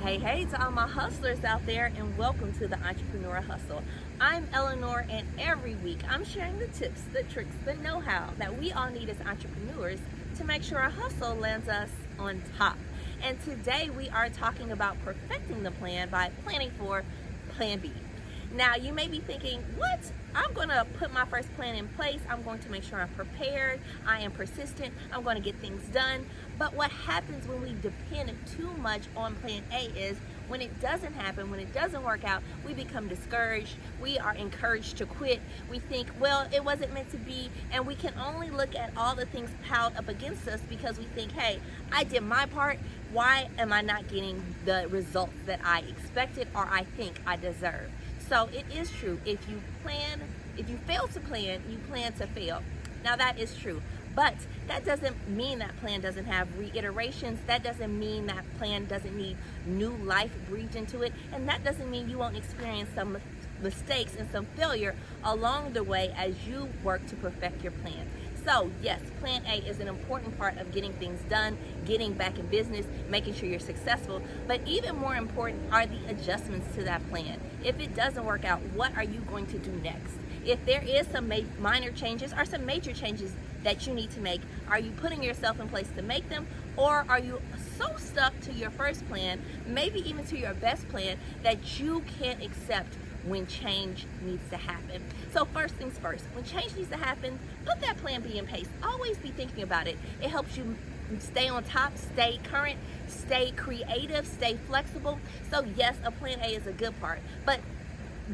Hey, to all my hustlers out there, and welcome to the Entrepreneur Hustle. I'm Eleanor, and every week I'm sharing the tips, the tricks, the know-how that we all need as entrepreneurs to make sure our hustle lands us on top. And today we are talking about perfecting the plan by planning for Plan B. Now, you may be thinking, what? I'm going to put my first plan in place. I'm going to make sure I'm prepared. I am persistent. I'm going to get things done. But what happens when we depend too much on plan A is when it doesn't happen, when it doesn't work out, we become discouraged. We are encouraged to quit. We think, well, it wasn't meant to be. And we can only look at all the things piled up against us because we think, hey, I did my part. Why am I not getting the results that I expected or I think I deserve? So it is true. If you fail to plan, you plan to fail. Now that is true. But that doesn't mean that plan doesn't have reiterations. That doesn't mean that plan doesn't need new life breathed into it. And that doesn't mean you won't experience some mistakes and some failure along the way as you work to perfect your plan. So yes, plan A is an important part of getting things done, getting back in business, making sure you're successful. But even more important are the adjustments to that plan. If it doesn't work out, what are you going to do next? If there is some minor changes or some major changes that you need to make, are you putting yourself in place to make them? Or are you so stuck to your first plan, maybe even to your best plan, that you can't accept when change needs to happen? So first things first, when change needs to happen, put that plan B in place. Always be thinking about it. It helps you stay on top, stay current, stay creative, stay flexible. So yes, a plan A is a good part, but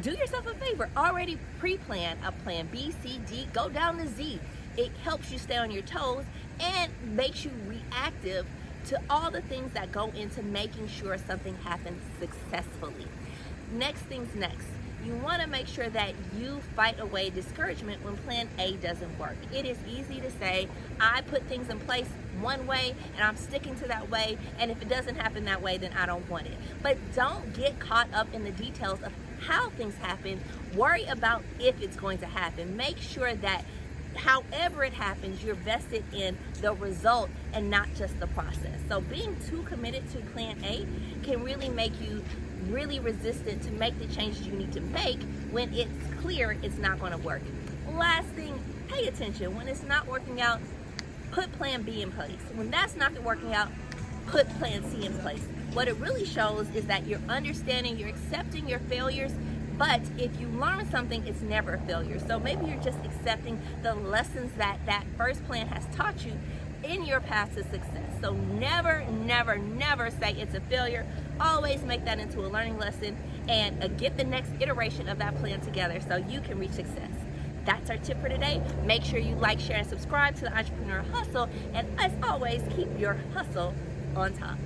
do yourself a favor. Already pre-plan a plan B, C, D, go down to Z. It helps you stay on your toes and makes you reactive to all the things that go into making sure something happens successfully. Next things next. You want to make sure that you fight away discouragement when plan A doesn't work. It is easy to say, I put things in place one way and I'm sticking to that way, and if it doesn't happen that way, then I don't want it. But don't get caught up in the details of how things happen. Worry about if it's going to happen. Make sure that however it happens, you're vested in the result and not just the process. So being too committed to plan A can really make you really resistant to make the changes you need to make when it's clear it's not going to work. Last thing, pay attention. When it's not working out, put plan B in place. When that's not working out, put plan C in place. What it really shows is that you're understanding, you're accepting your failures, but if you learn something, it's never a failure. So maybe you're just accepting the lessons that that first plan has taught you in your path to success. So never, never, never say it's a failure. Always make that into a learning lesson and get the next iteration of that plan together so you can reach success. That's our tip for today. Make sure you like, share, and subscribe to the Entrepreneur Hustle. And as always, keep your hustle on top.